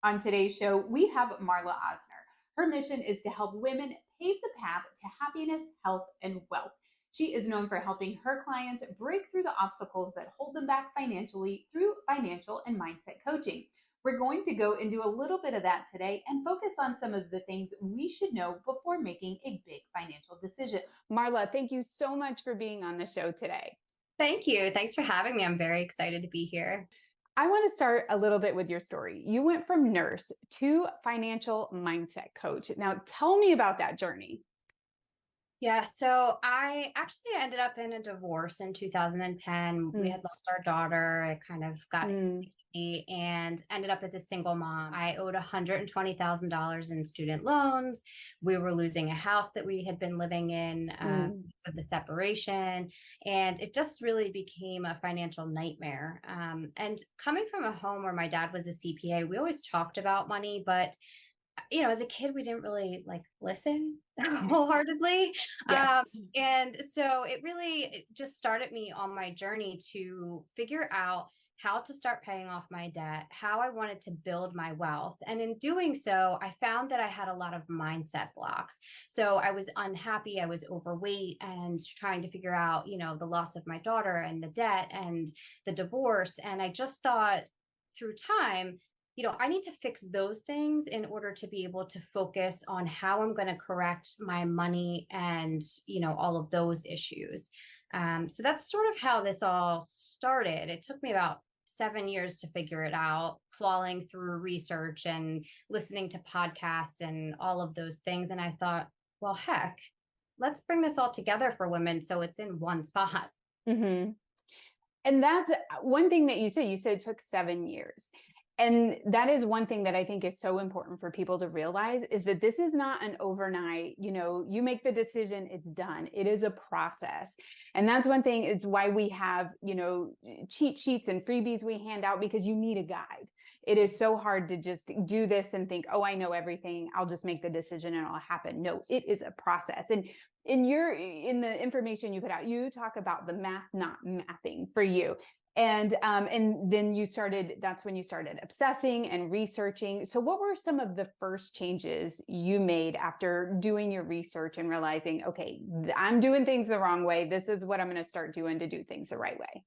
On today's show, we have Marla Osner. Her mission is to help women pave the path to happiness, health, and wealth. She is known for helping her clients break through the obstacles that hold them back financially through financial and mindset coaching. We're going to go into a little bit of that today and focus on some of the things we should know before making a big financial decision. Marla, thank you so much for being on the show today. Thank you. Thanks for having me. I'm very excited to be here. I want to start a little bit with your story. You went from nurse to financial mindset coach. Now, tell me about that journey. Yeah, so I actually ended up in a divorce in 2010. We had lost our daughter. I kind of got sticky and ended up as a single mom. I owed $120,000 in student loans. We were losing a house that we had been living in because of the separation. And it just really became a financial nightmare. And coming from a home where my dad was a CPA, we always talked about money, but as a kid, we didn't really listen wholeheartedly. Yes. And so it just started me on my journey to figure out how to start paying off my debt, how I wanted to build my wealth. And in doing so, I found that I had a lot of mindset blocks. So I was unhappy, I was overweight and trying to figure out, the loss of my daughter and the debt and the divorce. And I just thought through time, I need to fix those things in order to be able to focus on how I'm going to correct my money and, all of those issues. So that's sort of how this all started. It took me about 7 years to figure it out, clawing through research and listening to podcasts and all of those things. And I thought, well, heck, let's bring this all together for women so it's in one spot. And that's one thing that you said. You said it took 7 years. And that is one thing that I think is so important for people to realize is that this is not an overnight, you make the decision, it's done. It is a process. And that's one thing. It's why we have, cheat sheets and freebies we hand out because you need a guide. It is so hard to just do this and think, oh, I know everything. I'll just make the decision and it'll happen. No, it is a process. And in the information you put out, you talk about the math not mapping for you. And then that's when you started obsessing and researching. So what were some of the first changes you made after doing your research and realizing, okay, I'm doing things the wrong way. This is what I'm going to start doing to do things the right way.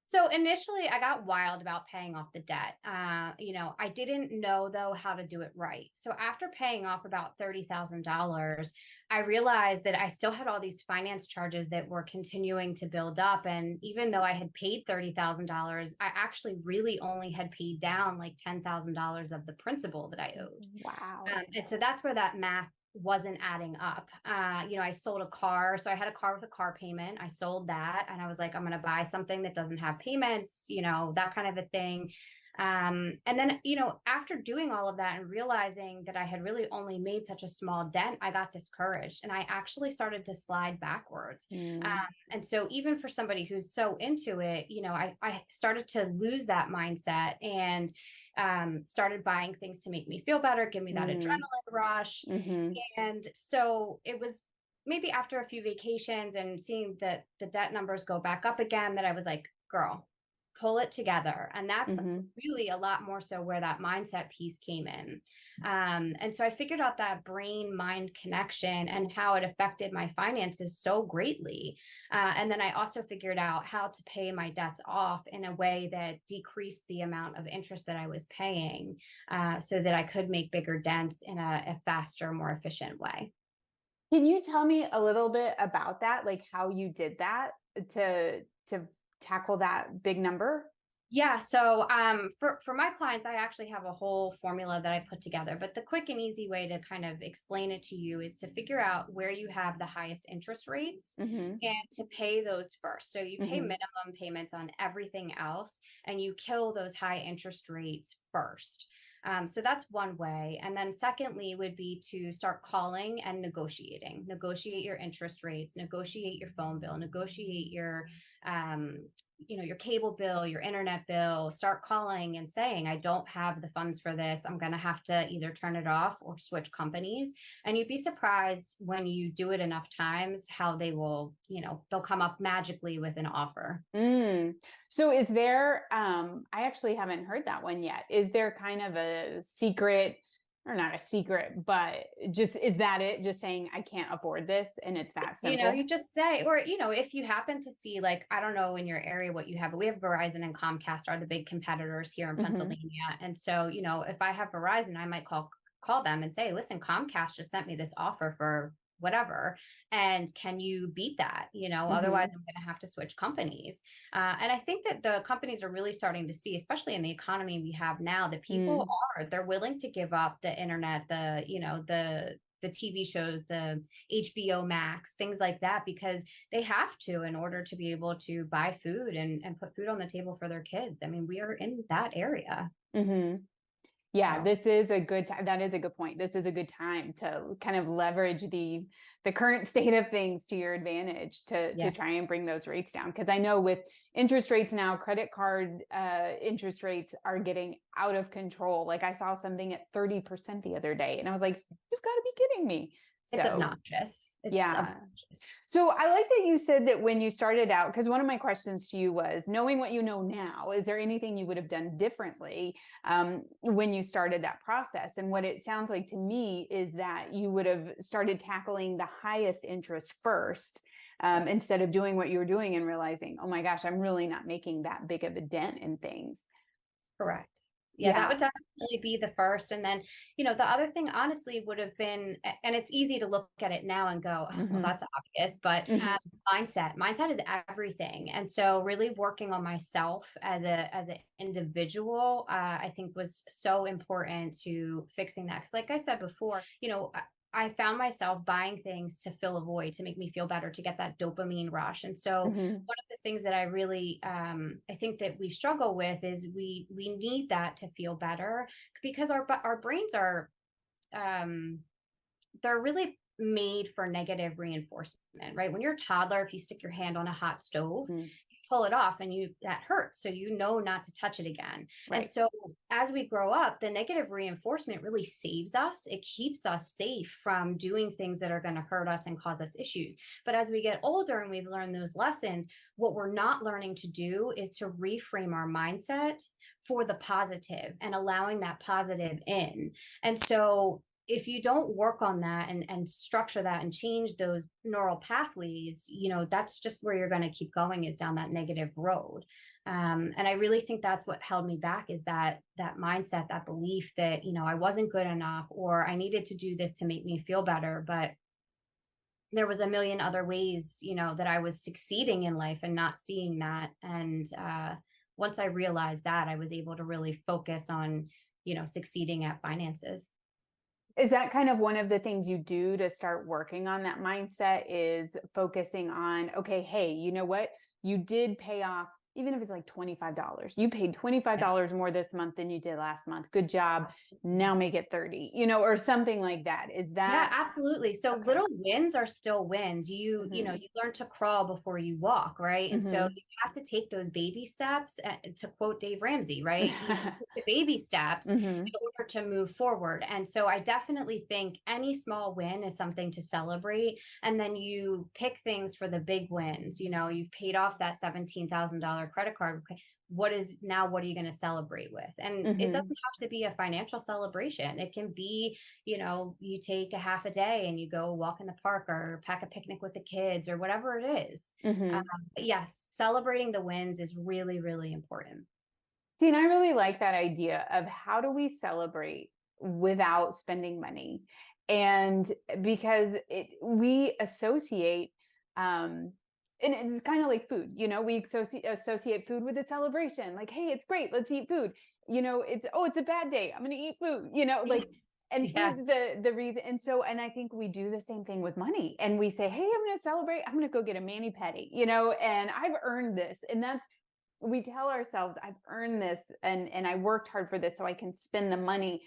So initially I got wild about paying off the debt. I didn't know though how to do it right. So after paying off about $30,000, I realized that I still had all these finance charges that were continuing to build up. And even though I had paid $30,000, I actually really only had paid down like $10,000 of the principal that I owed. Wow. And so that's where that math wasn't adding up. I sold a car. So I had a car with a car payment. I sold that and I was like, I'm going to buy something that doesn't have payments, that kind of a thing. And then, after doing all of that and realizing that I had really only made such a small dent, I got discouraged and I actually started to slide backwards. And so even for somebody who's so into it, I started to lose that mindset and started buying things to make me feel better, give me that adrenaline rush. And so it was maybe after a few vacations and seeing that the debt numbers go back up again that I was like, girl, pull it together. And that's really a lot more so where that mindset piece came in. And so I figured out that brain mind connection and how it affected my finances so greatly. And then I also figured out how to pay my debts off in a way that decreased the amount of interest that I was paying so that I could make bigger dents in a faster, more efficient way. Can you tell me a little bit about that? Like how you did that to tackle that big number? Yeah. So for my clients, I actually have a whole formula that I put together, but the quick and easy way to kind of explain it to you is to figure out where you have the highest interest rates and to pay those first. So you pay minimum payments on everything else and you kill those high interest rates first. So that's one way. And then secondly would be to start calling and negotiate your interest rates, negotiate your phone bill, negotiate your your cable bill, your internet bill, start calling and saying, I don't have the funds for this. I'm going to have to either turn it off or switch companies. And you'd be surprised when you do it enough times how they will, they'll come up magically with an offer. Mm. So is there, I actually haven't heard that one yet. Is there kind of a secret, or not a secret, but just, is that it? Just saying, I can't afford this, and it's that simple? You just say, or, if you happen to see, like, I don't know in your area what you have, but we have Verizon and Comcast are the big competitors here in Pennsylvania. And so, if I have Verizon, I might call them and say, listen, Comcast just sent me this offer for whatever. And can you beat that? Otherwise I'm going to have to switch companies. And I think that the companies are really starting to see, especially in the economy we have now, that people they're willing to give up the internet, the TV shows, the HBO Max, things like that, because they have to in order to be able to buy food and put food on the table for their kids. I mean, we are in that area. Yeah, So, this is a good time. That is a good point. This is a good time to kind of leverage the current state of things to your advantage to yeah. try and bring those rates down. Because I know with interest rates now, credit card interest rates are getting out of control. Like I saw something at 30% the other day, and I was like, "You've got to be kidding me!" It's So obnoxious. It's yeah. obnoxious. So I like that you said that when you started out, because one of my questions to you was, knowing what you know now, is there anything you would have done differently when you started that process? And what it sounds like to me is that you would have started tackling the highest interest first, instead of doing what you were doing and realizing, oh my gosh, I'm really not making that big of a dent in things. Correct. Yeah, that Yeah. would definitely be the first. And then, the other thing honestly would have been, and it's easy to look at it now and go, "Oh, well, that's obvious," but mindset is everything. And so really working on myself as an individual, I think was so important to fixing that. Cause like I said before, I found myself buying things to fill a void, to make me feel better, to get that dopamine rush. And so one of the things that I really, I think that we struggle with is we need that to feel better, because our brains are, they're really made for negative reinforcement, right? When you're a toddler, if you stick your hand on a hot stove, you pull it off and that hurts. So not to touch it again. Right. And so as we grow up, the negative reinforcement really saves us. It keeps us safe from doing things that are going to hurt us and cause us issues. But as we get older and we've learned those lessons, what we're not learning to do is to reframe our mindset for the positive and allowing that positive in. And so if you don't work on that and structure that and change those neural pathways, that's just where you're going to keep going, is down that negative road. And I really think that's what held me back, is that mindset, that belief that, I wasn't good enough, or I needed to do this to make me feel better. But there was a million other ways, that I was succeeding in life and not seeing that. And once I realized that, I was able to really focus on, succeeding at finances. Is that kind of one of the things you do to start working on that mindset, is focusing on, okay, hey, you know what? You did pay off, even if it's like $25. You paid $25 more this month than you did last month. Good job. Now make it 30, or something like that. Is Yeah, that absolutely. So okay? little wins are still wins. You learn to crawl before you walk, right? And so you have to take those baby steps, to quote Dave Ramsey, right? You take the baby steps in order to move forward. And so I definitely think any small win is something to celebrate. And then you pick things for the big wins. You've paid off that $17,000 credit card. What are you going to celebrate with? And it doesn't have to be a financial celebration. It can be, you take a half a day and you go walk in the park or pack a picnic with the kids or whatever it is. But yes, celebrating the wins is really, really important. See, and I really like that idea of, how do we celebrate without spending money? And because we associate, and it's kind of like food, we associate food with a celebration. Like, hey, it's great, let's eat food. It's a bad day, I'm going to eat food, like, and Yeah. food's the reason. And I think we do the same thing with money, and we say, hey, I'm going to celebrate, I'm going to go get a mani-pedi, and I've earned this. And we tell ourselves, I've earned this, and I worked hard for this, so I can spend the money.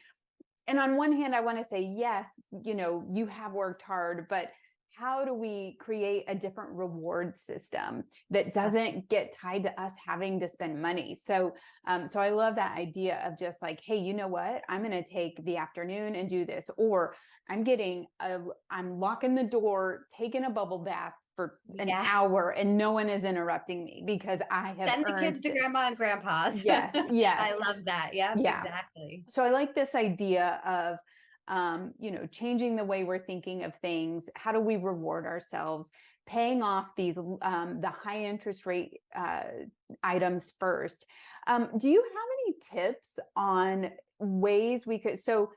And on one hand, I want to say, yes, you have worked hard, but how do we create a different reward system that doesn't get tied to us having to spend money? So, so I love that idea of just like, hey, you know what? I'm going to take the afternoon and do this, or I'm locking the door, taking a bubble bath for an Yeah. hour and no one is interrupting me because I have Send the earned kids to this. grandma and grandpa's. Yes, yes. I love that. Yeah, Yeah. exactly. So I like this idea of, changing the way we're thinking of things. How do we reward ourselves? Paying off these, the high interest rate items first. Do you have any tips on ways we could? So,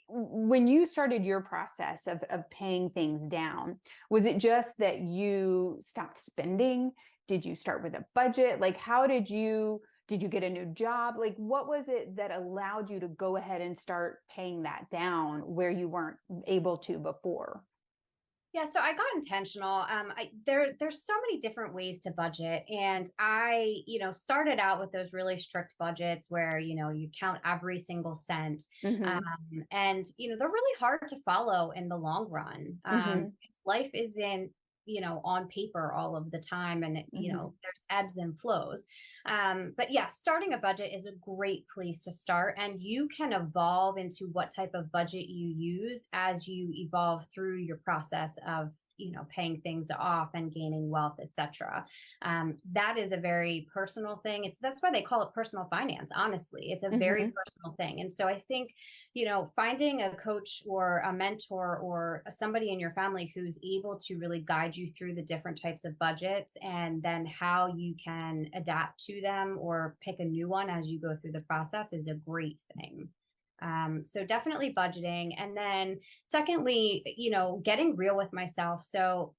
when you started your process of paying things down, was it just that you stopped spending? Did you start with a budget? Like, how did you get a new job? Like, what was it that allowed you to go ahead and start paying that down where you weren't able to before? Yeah, so I got intentional. There's so many different ways to budget, and I, started out with those really strict budgets where you count every single cent, um, Hmm. and they're really hard to follow in the long run. Hmm. 'Cause life isn't on paper all of the time, and Hmm. there's ebbs and flows. But yeah, starting a budget is a great place to start, and you can evolve into what type of budget you use as you evolve through your process of paying things off and gaining wealth, etc. That is a very personal thing. That's why they call it personal finance. Honestly, it's a very Hmm. personal thing. And so I think finding a coach or a mentor or somebody in your family who's able to really guide you through the different types of budgets and then how you can adapt to them or pick a new one as you go through the process is a great thing. So definitely budgeting. And then secondly, getting real with myself. So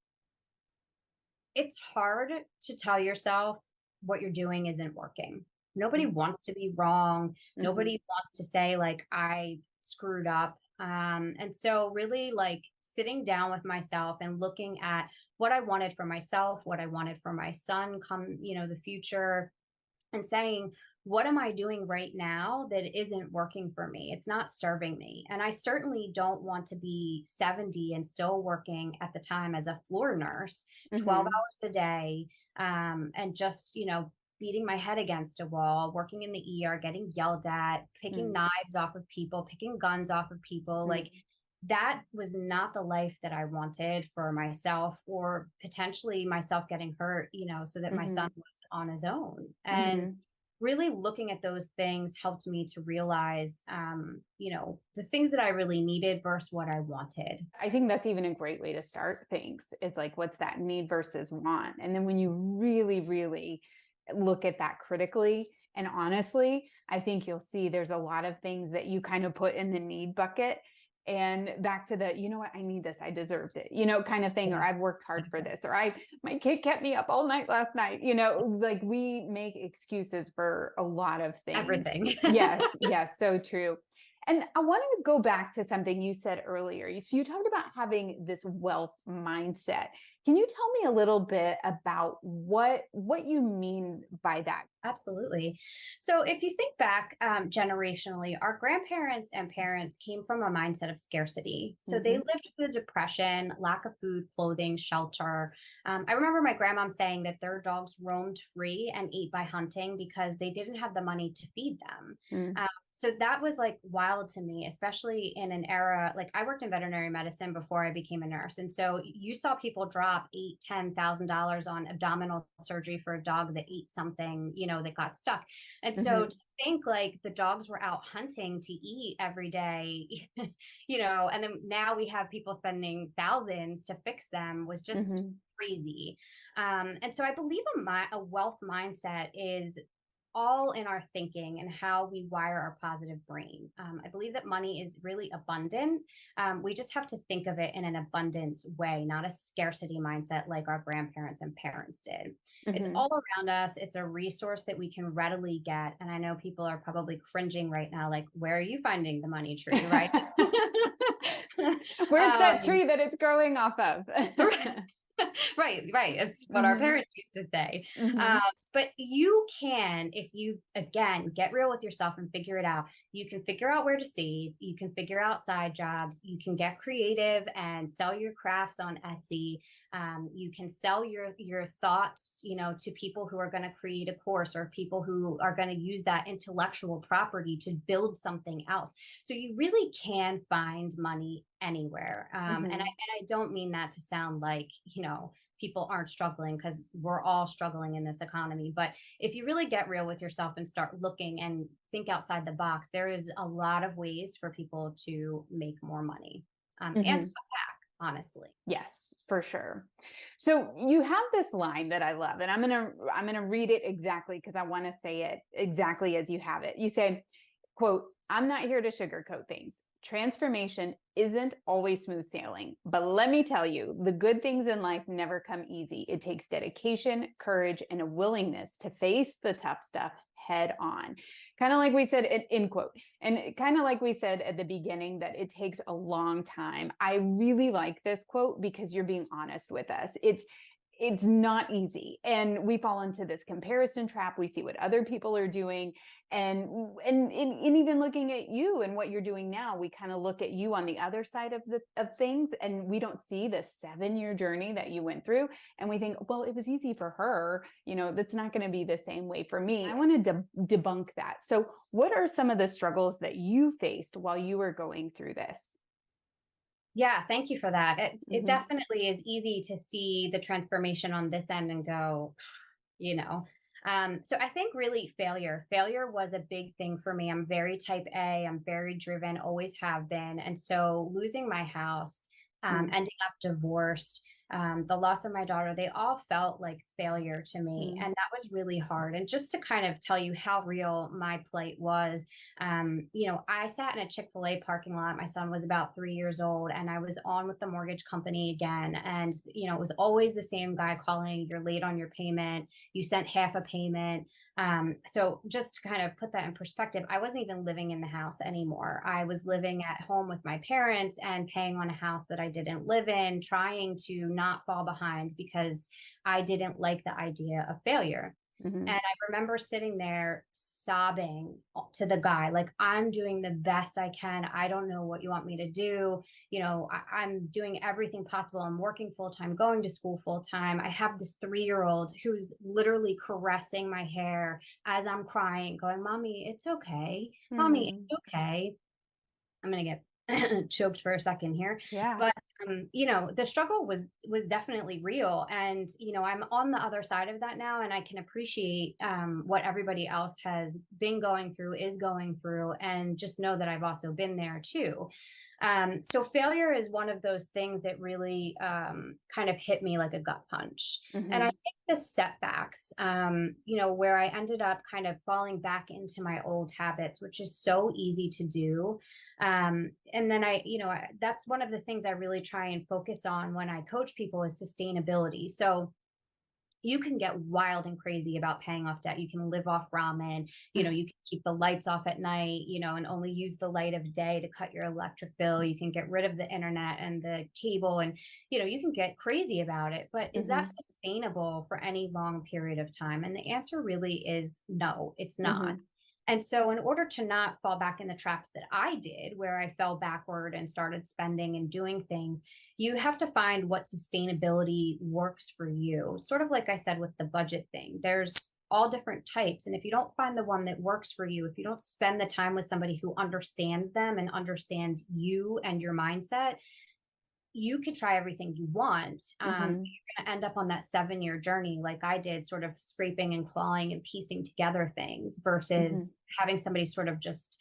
it's hard to tell yourself what you're doing isn't working. Nobody wants to be wrong. Hmm. Nobody wants to say like I screwed up. And so really like sitting down with myself and looking at what I wanted for myself, what I wanted for my son come, the future, and saying, what am I doing right now that isn't working for me? It's not serving me. And I certainly don't want to be 70 and still working at the time as a floor nurse, 12 Hmm. hours a day, and just, beating my head against a wall, working in the ER, getting yelled at, picking Hmm. knives off of people, picking guns off of people. Like, that was not the life that I wanted for myself or potentially myself getting hurt, so that my son Hmm. was on his own. And Hmm. really looking at those things helped me to realize, the things that I really needed versus what I wanted. I think that's even a great way to start things. It's like, what's that need versus want? And then when you really, really look at that critically and honestly, I think you'll see there's a lot of things that you kind of put in the need bucket and back to the, you know what, I need this, I deserved it, kind of thing, or Yeah, I've worked hard for this, or my kid kept me up all night last night, like we make excuses for a lot of things. everything. Yes, yes, so true. And I wanted to go back to something you said earlier. So you talked about having this wealth mindset. Can you tell me a little bit about what you mean by that? Absolutely. So, if you think back generationally, our grandparents and parents came from a mindset of scarcity. So, they Hmm. lived through the depression, lack of food, clothing, shelter. I remember my grandmom saying that their dogs roamed free and ate by hunting because they didn't have the money to feed them. So that was like wild to me, especially in an era like I worked in veterinary medicine before I became a nurse, and so you saw people drop $8,000, $10,000 on abdominal surgery for a dog that ate something, that got stuck. And so Hmm. to think like the dogs were out hunting to eat every day, and then now we have people spending thousands to fix them was just Hmm. crazy. And so I believe a wealth mindset is all in our thinking and how we wire our positive brain. I believe that money is really abundant. We just have to think of it in an abundant way, not a scarcity mindset like our grandparents and parents did. It's Hmm. all around us. It's a resource that we can readily get. And I know people are probably cringing right now, like, where are you finding the money tree, right? Where's that um, tree that it's growing off of? Right, right. It's what our Hmm. parents used to say. Hmm. Um, but you can, if you again get real with yourself and figure it out, you can figure out where to save, you can figure out side jobs, you can get creative and sell your crafts on Etsy. You can sell your thoughts, to people who are going to create a course or people who are going to use that intellectual property to build something else. So you really can find money anywhere. And I don't mean that to sound like, people aren't struggling, because we're all struggling in this economy. But if you really get real with yourself and start looking and think outside the box, there is a lot of ways for people to make more money, and to Hmm. cut back, honestly. Yes, for sure. So you have this line that I love, and I'm gonna read it exactly because I want to say it exactly as you have it. You say, quote, "I'm not here to sugarcoat things. Transformation isn't always smooth sailing, but let me tell you, the good things in life never come easy. It takes dedication, courage, and a willingness to face the tough stuff head on." Kind of like we said, in quote, and kind of like we said at the beginning, that it takes a long time. I really like this quote because you're being honest with us. It's not easy, and we fall into this comparison trap. We see what other people are doing, and even looking at you and what you're doing now, we kind of look at you on the other side of things, and we don't see the 7-year journey that you went through, and we think, well, it was easy for her, that's not going to be the same way for me. I want to debunk that. So what are some of the struggles that you faced while you were going through this? Yeah, thank you for that. It Hmm. definitely is easy to see the transformation on this end and go, you know. So I think really failure was a big thing for me. I'm very type A, I'm very driven, always have been. And so losing my house, ending up divorced, the loss of my daughter, they all felt like failure to me. Mm-hmm. And that was really hard. And just to kind of tell you how real my plight was, I sat in a Chick-fil-A parking lot. My son was about 3 years old, and I was on with the mortgage company again. And, it was always the same guy calling, "You're late on your payment. You sent half a payment." So just to kind of put that in perspective, I wasn't even living in the house anymore. I was living at home with my parents and paying on a house that I didn't live in, trying to not fall behind because I didn't like the idea of failure. Hmm. And I remember sitting there sobbing to the guy, like, "I'm doing the best I can. I don't know what you want me to do. I'm doing everything possible. I'm working full time, going to school full time. I have this 3-year-old who's literally caressing my hair as I'm crying, going, 'Mommy, it's okay. Mommy, Hmm. it's okay.'" I'm gonna get choked for a second here, Yeah. but the struggle was definitely real, and I'm on the other side of that now, and I can appreciate what everybody else has been going through, is going through, and just know that I've also been there too. So failure is one of those things that really kind of hit me like a gut punch. And I Hmm. think the setbacks, where I ended up kind of falling back into my old habits, which is so easy to do. And then that's one of the things I really try and focus on when I coach people, is sustainability. So you can get wild and crazy about paying off debt. You can live off ramen, you can keep the lights off at night, and only use the light of day to cut your electric bill. You can get rid of the internet and the cable, and, you can get crazy about it. But is that Hmm. sustainable for any long period of time? And the answer really is no, it's not. Hmm. And so, in order to not fall back in the traps that I did, where I fell backward and started spending and doing things, you have to find what sustainability works for you. Sort of like I said with the budget thing, there's all different types. And if you don't find the one that works for you, if you don't spend the time with somebody who understands them and understands you and your mindset, you could try everything you want. Hmm. You're going to end up on that 7-year journey, like I did, sort of scraping and clawing and piecing together things, Hmm. versus having somebody sort of just,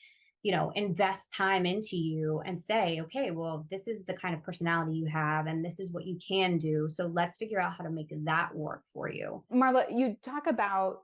invest time into you and say, "Okay, well, this is the kind of personality you have, and this is what you can do. So let's figure out how to make that work for you." Marla, you talk about,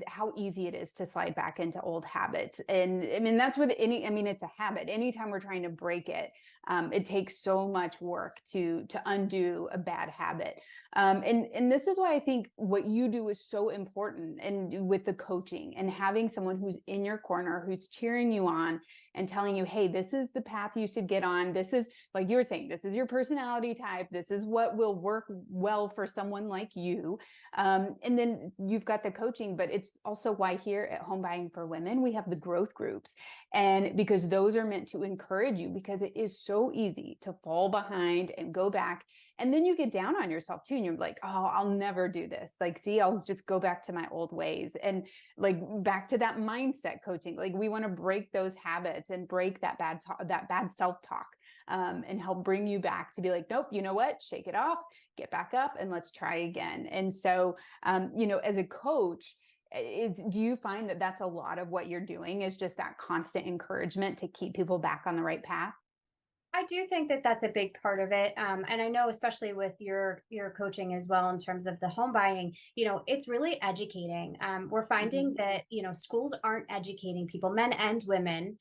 how easy it is to slide back into old habits. And I mean, that's with it's a habit. Anytime we're trying to break it, it takes so much work to undo a bad habit. And this is why I think what you do is so important, and with the coaching and having someone who's in your corner, who's cheering you on and telling you, hey, this is the path you should get on. This is, like you were saying, this is your personality type. This is what will work well for someone like you. And then you've got the coaching, but it's also why here at Home Buying for Women, we have the growth groups. And because those are meant to encourage you, because it is so easy to fall behind and go back. And then you get down on yourself too. And you're like, oh, I'll never do this. Like, see, I'll just go back to my old ways, and like back to that mindset coaching. Like, we want to break those habits and break that bad talk, that bad self-talk, and help bring you back to be like, nope, you know what? Shake it off, get back up, and let's try again. And so, as a coach, do you find that that's a lot of what you're doing, is just that constant encouragement to keep people back on the right path? I do think that that's a big part of it. And I know, especially with your coaching as well, in terms of the home buying, it's really educating. We're finding Mhm. that, schools aren't educating people, men and women,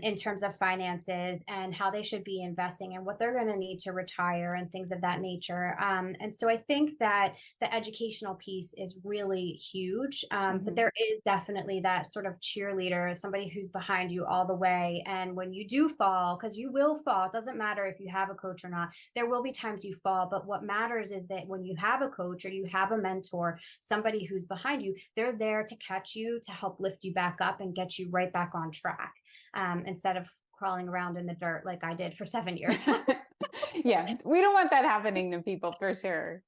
in terms of finances and how they should be investing and what they're going to need to retire and things of that nature. And so I think that the educational piece is really huge. But Mhm. there is definitely that sort of cheerleader, somebody who's behind you all the way. And when you do fall, because you will fall, it doesn't matter if you have a coach or not. There will be times you fall, but what matters is that when you have a coach or you have a mentor, somebody who's behind you, they're there to catch you, to help lift you back up and get you right back on track, instead of crawling around in the dirt like I did for 7 years. Yeah, we don't want that happening to people, for sure.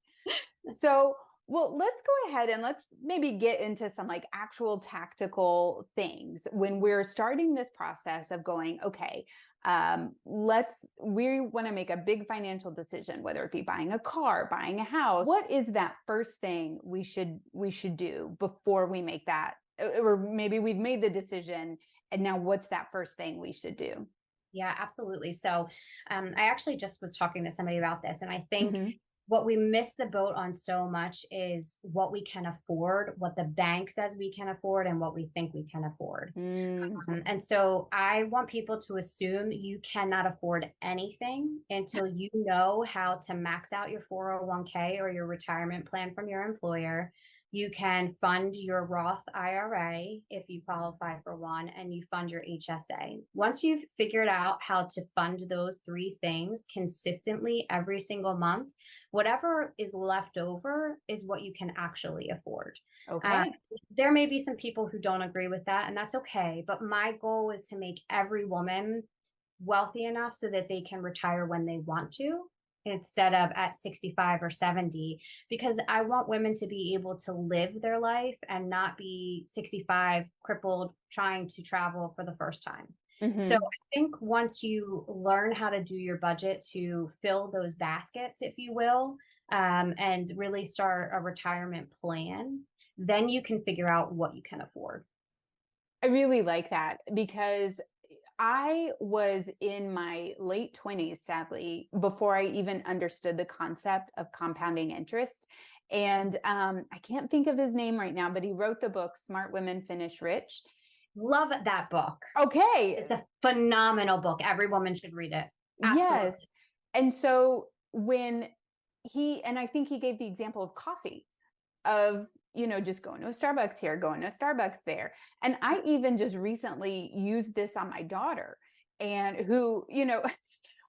So, well, let's go ahead and let's maybe get into some like actual tactical things when we're starting this process of going, okay, we want to make a big financial decision, whether it be buying a car, buying a house. What is that first thing we should do before we make that? Or maybe we've made the decision, and now what's that first thing we should do? Yeah, absolutely. So, I actually just was talking to somebody about this, and I think Hmm. what we miss the boat on so much is what we can afford, what the bank says we can afford, and what we think we can afford. Mm. And so I want people to assume you cannot afford anything until you know how to max out your 401k or your retirement plan from your employer. You can fund your Roth IRA if you qualify for one, and you fund your HSA. Once you've figured out how to fund those three things consistently every single month, whatever is left over is what you can actually afford. Uh, Okay. there may be some people who don't agree with that, and that's okay. But my goal is to make every woman wealthy enough so that they can retire when they want to, instead of at 65 or 70, because I want women to be able to live their life and not be 65 crippled trying to travel for the first time. So Hmm. I think once you learn how to do your budget to fill those baskets, if you will, and really start a retirement plan, then you can figure out what you can afford. I really like that, because I was in my late 20s, sadly, before I even understood the concept of compounding interest. And I can't think of his name right now, but he wrote the book Smart Women Finish Rich. Love that book. Okay. It's a phenomenal book. Every woman should read it. Yes. Absolutely. And so and I think he gave the example of coffee, of, just going to a Starbucks here, going to a Starbucks there. And I even just recently used this on my daughter, and who,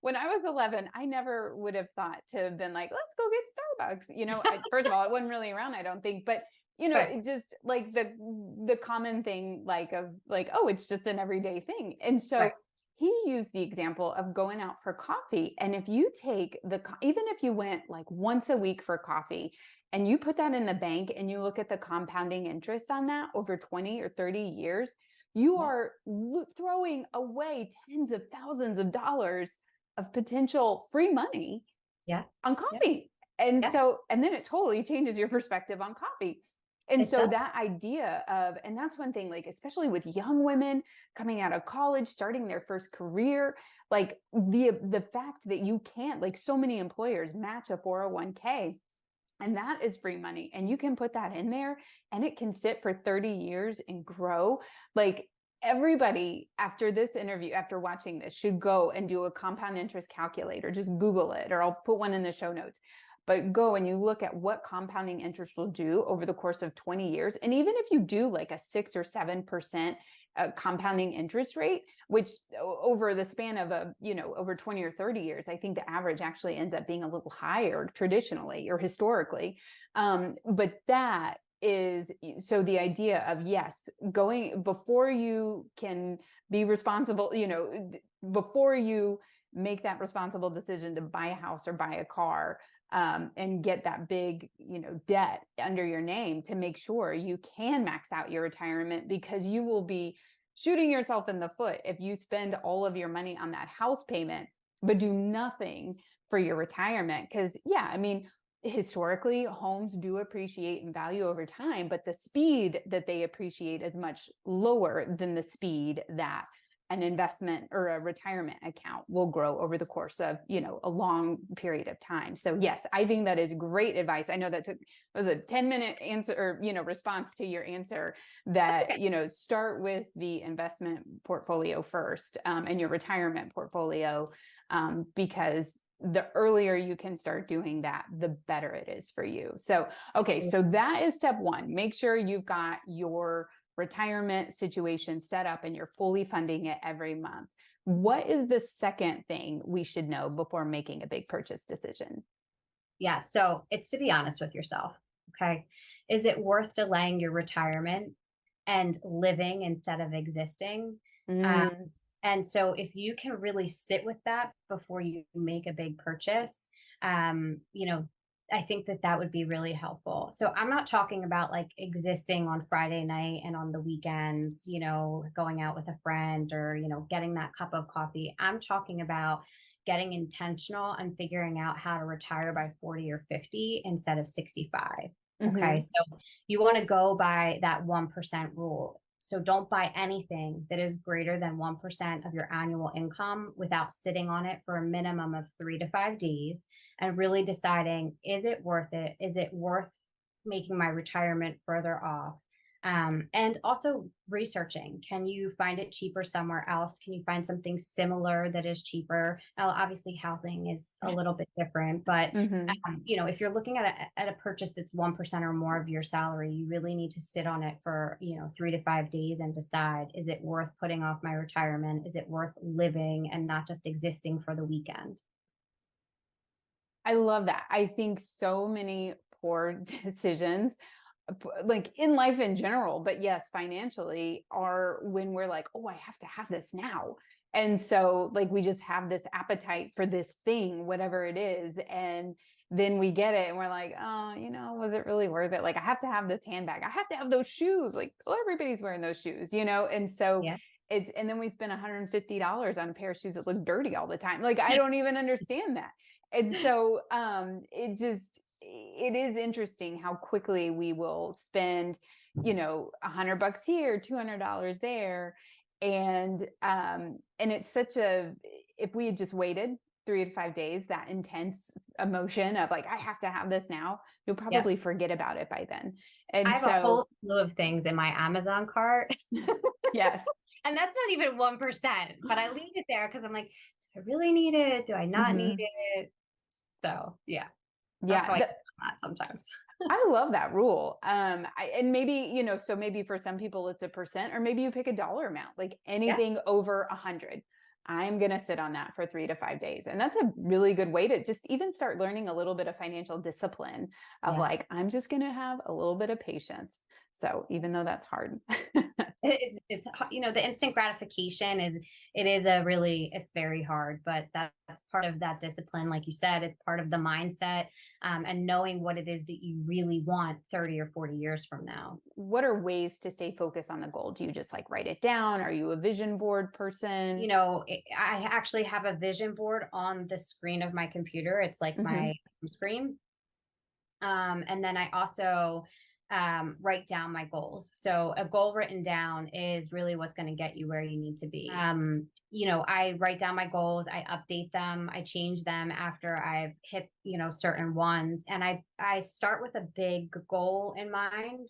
when I was 11, I never would have thought to have been like, let's go get Starbucks. First of all, it wasn't really around, I don't think, but Right. it just like the common thing, like of like, oh, it's just an everyday thing. And so Right. he used the example of going out for coffee. And if you take even if you went like once a week for coffee, and you put that in the bank and you look at the compounding interest on that over 20 or 30 years, you Yeah. are throwing away tens of thousands of dollars of potential free money Yeah. on Yeah. coffee. And Yeah. so, and then it totally changes your perspective on coffee. And It so does. that idea of, and that's one thing, like, especially with young women coming out of college, starting their first career, like the fact that you can't, like so many employers match a 401k, and that is free money. And you can put that in there and it can sit for 30 years and grow. Like, everybody after this interview, after watching this, should go and do a compound interest calculator. Just Google it, or I'll put one in the show notes. but go and you look at what compounding interest will do over the course of 20 years. And even if you do like a 6 or 7% compounding interest rate, which over the span of over 20 or 30 years, I think the average actually ends up being a little higher traditionally or historically. But that is, so the idea of, yes, going before you can be responsible, before you make that responsible decision to buy a house or buy a car, and get that big, debt under your name, to make sure you can max out your retirement, because you will be shooting yourself in the foot if you spend all of your money on that house payment, but do nothing for your retirement. Because historically, homes do appreciate in value over time, but the speed that they appreciate is much lower than the speed that an investment or a retirement account will grow over the course of, a long period of time. So yes, I think that is great advice. I know that was a 10-minute answer, or, response to your answer, that, Okay. start with the investment portfolio first, and your retirement portfolio, because the earlier you can start doing that, the better it is for you. So, okay. So that is step one. Make sure you've got your retirement situation set up and you're fully funding it every month. What is the second thing we should know before making a big purchase decision? Yeah. So it's to be honest with yourself. Okay. Is it worth delaying your retirement and living instead of existing? Uh, Mm, and so if you can really sit with that before you make a big purchase, um, you know, I think that that would be really helpful. So I'm not talking about like existing on Friday night and on the weekends, going out with a friend or, getting that cup of coffee. I'm talking about getting intentional and figuring out how to retire by 40 or 50 instead of 65. Okay. mhm. So you want to go by that 1% rule. So don't buy anything that is greater than 1% of your annual income without sitting on it for a minimum of 3 to 5 days and really deciding, is it worth it? Is it worth making my retirement further off? And also researching, can you find it cheaper somewhere else? Can you find something similar that is cheaper? Now, obviously, housing is a little bit different, but Mhm. if you're looking at a purchase that's 1% or more of your salary, you really need to sit on it for 3 to 5 days and decide: is it worth putting off my retirement? Is it worth living and not just existing for the weekend? I love that. I think so many poor decisions, like in life in general, but yes, financially, are when we're like, oh, I have to have this now. And so, like, we just have this appetite for this thing, whatever it is. And then we get it and we're like, oh, was it really worth it? Like, I have to have this handbag. I have to have those shoes. Like, oh, everybody's wearing those shoes. And so, Yeah. and then we spend $150 on a pair of shoes that look dirty all the time. Like, I don't even understand that. And so it is interesting how quickly we will spend, $100 here, $200 there. And it's such if we had just waited 3 to 5 days, that intense emotion of like, I have to have this now, you'll Yeah. probably forget about it by then. And I have a so, whole slew of things in my Amazon cart. yes. And that's not even 1%, but I leave it there because I'm like, do I really need it? Do I not need Mhm. it? So yeah, that's how Yeah. I think about that sometimes. I love that rule. And maybe, so maybe for some people it's a percent, or maybe you pick a dollar amount, like Yeah. anything over 100. I'm going to sit on that for 3 to 5 days. And that's a really good way to just even start learning a little bit of financial discipline of Yes. like, I'm just going to have a little bit of patience. So even though that's hard. The instant gratification it's very hard, but that's part of that discipline. Like you said, it's part of the mindset, and knowing what it is that you really want 30 or 40 years from now. What are ways to stay focused on the goal? Do you just like write it down? Are you a vision board person? I actually have a vision board on the screen of my computer. It's like my Hmm. home screen. And then I also write down my goals. So a goal written down is really what's going to get you where you need to be. I write down my goals, I update them, I change them after I've hit, certain ones. And I start with a big goal in mind.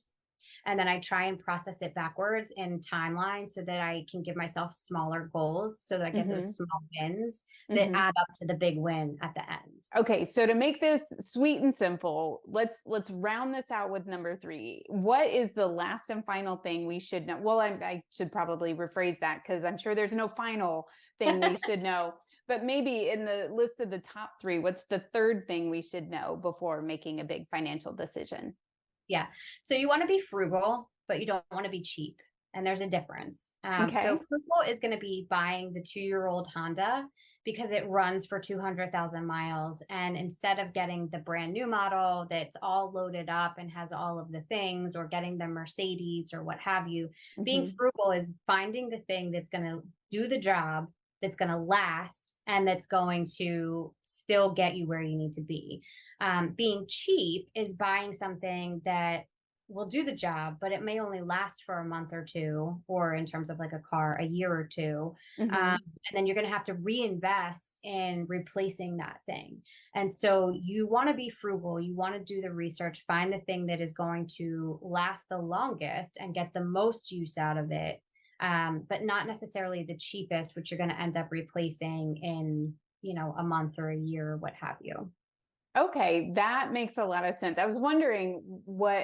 And then I try and process it backwards in timeline so that I can give myself smaller goals so that I get those small wins that add up to the big win at the end. Okay, so to make this sweet and simple, let's round this out with number 3. What is the last and final thing we should know? Well, I should probably rephrase that because I'm sure there's no final thing we should know. But maybe in the list of the top 3, what's the third thing we should know before making a big financial decision? Yeah. So you want to be frugal, but you don't want to be cheap. And there's a difference. So Okay. frugal is going to be buying the 2-year-old Honda because it runs for 200,000 miles. And instead of getting the brand new model that's all loaded up and has all of the things, or getting the Mercedes or what have you, being frugal is finding the thing that's going to do the job, that's going to last, and that's going to still get you where you need to be. Being cheap is buying something that will do the job, but it may only last for a month or two, or in terms of like a car, a year or two. And then you're going to have to reinvest in replacing that thing. And so you want to be frugal. You want to do the research, find the thing that is going to last the longest and get the most use out of it. But not necessarily the cheapest, which you're going to end up replacing in, a month or a year or what have you. Okay, that makes a lot of sense. I was wondering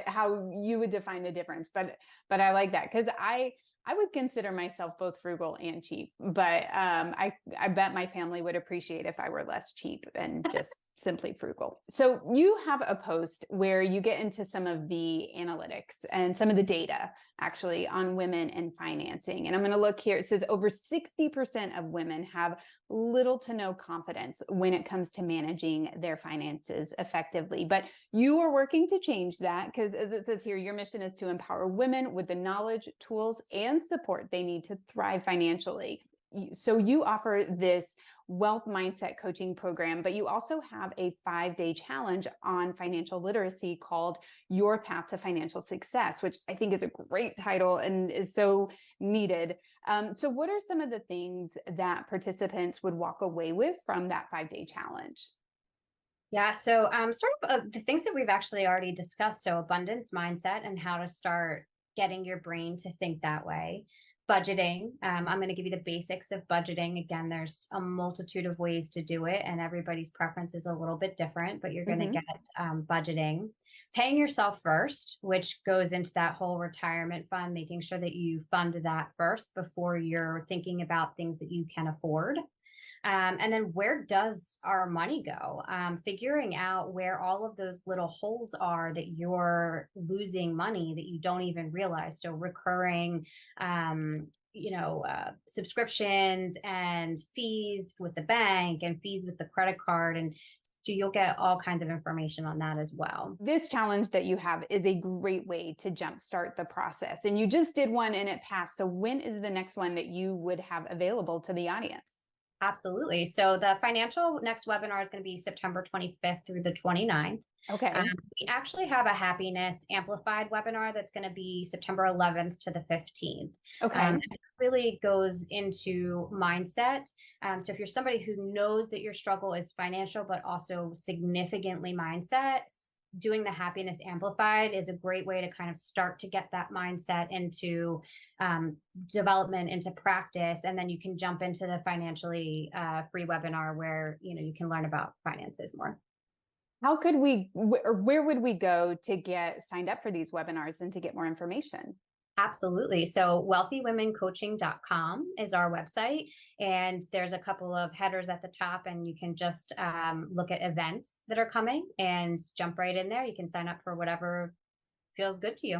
how you would define the difference, but I like that because I would consider myself both frugal and cheap, but I bet my family would appreciate if I were less cheap and just simply frugal. So you have a post where you get into some of the analytics and some of the data actually on women and financing. And I'm going to look here. It says over 60% of women have little to no confidence when it comes to managing their finances effectively. But you are working to change that because, as it says here, your mission is to empower women with the knowledge, tools, and support they need to thrive financially. So you offer this wealth mindset coaching program, but you also have a 5-day challenge on financial literacy called Your Path to Financial Success, which I think is a great title and is so needed. So what are some of the things that participants would walk away with from that 5-day challenge? Yeah, so sort of the things that we've actually already discussed. So abundance mindset and how to start getting your brain to think that way. Budgeting. I'm going to give you the basics of budgeting. Again, there's a multitude of ways to do it, and everybody's preference is a little bit different, but you're going to get budgeting. Paying yourself first, which goes into that whole retirement fund, making sure that you fund that first before you're thinking about things that you can afford. And then where does our money go? Figuring out where all of those little holes are that you're losing money that you don't even realize. So recurring, subscriptions and fees with the bank and fees with the credit card. And so you'll get all kinds of information on that as well. This challenge that you have is a great way to jumpstart the process. And you just did one and it passed. So when is the next one that you would have available to the audience? Absolutely. So the financial next webinar is going to be September 25th through the 29th. Okay. We actually have a happiness amplified webinar that's going to be September 11th to the 15th. Okay. It really goes into mindset. So if you're somebody who knows that your struggle is financial, but also significantly mindset, doing the happiness amplified is a great way to kind of start to get that mindset into development, into practice, and then you can jump into the financially free webinar where you can learn about finances more. How could we, or where would we go to get signed up for these webinars and to get more information? Absolutely. So wealthywomencoaching.com is our website. And there's a couple of headers at the top, and you can just look at events that are coming and jump right in there. You can sign up for whatever feels good to you.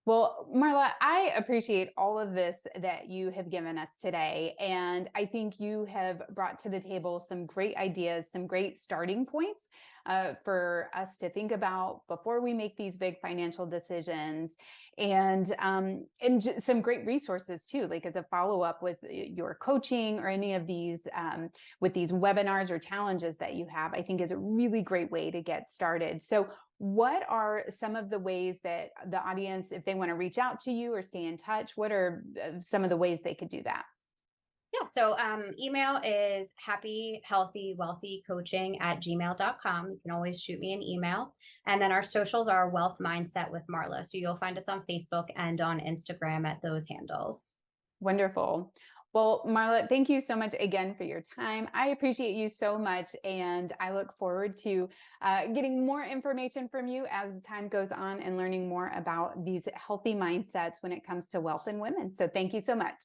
Well, Marla, I appreciate all of this that you have given us today. And I think you have brought to the table some great ideas, some great starting points for us to think about before we make these big financial decisions, and some great resources too, like as a follow-up with your coaching or any of these with these webinars or challenges that you have, I think is a really great way to get started. So what are some of the ways that the audience, if they want to reach out to you or stay in touch, what are some of the ways they could do that? Yeah. So email is happyhealthywealthycoaching@gmail.com. You can always shoot me an email. And then our socials are Wealth Mindset with Marla. So you'll find us on Facebook and on Instagram at those handles. Wonderful. Well, Marla, thank you so much again for your time. I appreciate you so much, and I look forward to getting more information from you as time goes on and learning more about these healthy mindsets when it comes to wealth and women. So thank you so much.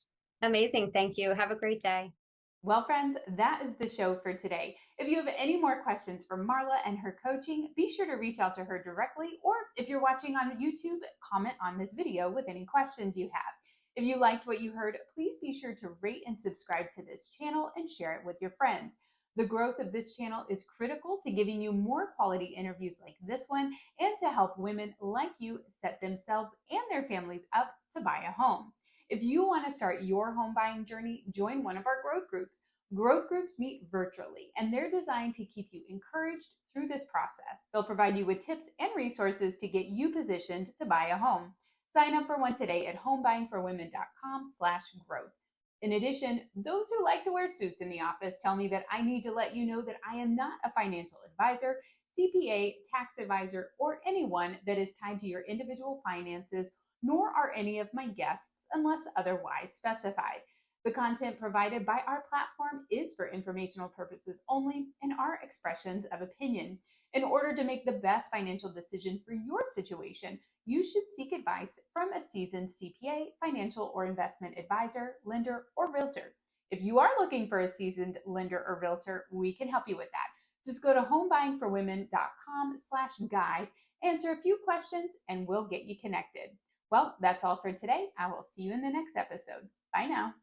Amazing. Thank you. Have a great day. Well, friends, that is the show for today. If you have any more questions for Marla and her coaching, be sure to reach out to her directly, or if you're watching on YouTube, comment on this video with any questions you have. If you liked what you heard, please be sure to rate and subscribe to this channel and share it with your friends. The growth of this channel is critical to giving you more quality interviews like this one and to help women like you set themselves and their families up to buy a home. If you want to start your home buying journey, join one of our growth groups. Growth groups meet virtually, and they're designed to keep you encouraged through this process. They'll provide you with tips and resources to get you positioned to buy a home. Sign up for one today at homebuyingforwomen.com/growth. In addition, those who like to wear suits in the office tell me that I need to let you know that I am not a financial advisor, CPA, tax advisor, or anyone that is tied to your individual finances, nor are any of my guests unless otherwise specified. The content provided by our platform is for informational purposes only and are expressions of opinion. In order to make the best financial decision for your situation, you should seek advice from a seasoned CPA, financial or investment advisor, lender, or realtor. If you are looking for a seasoned lender or realtor, we can help you with that. Just go to homebuyingforwomen.com/guide, answer a few questions, and we'll get you connected. Well, that's all for today. I will see you in the next episode. Bye now.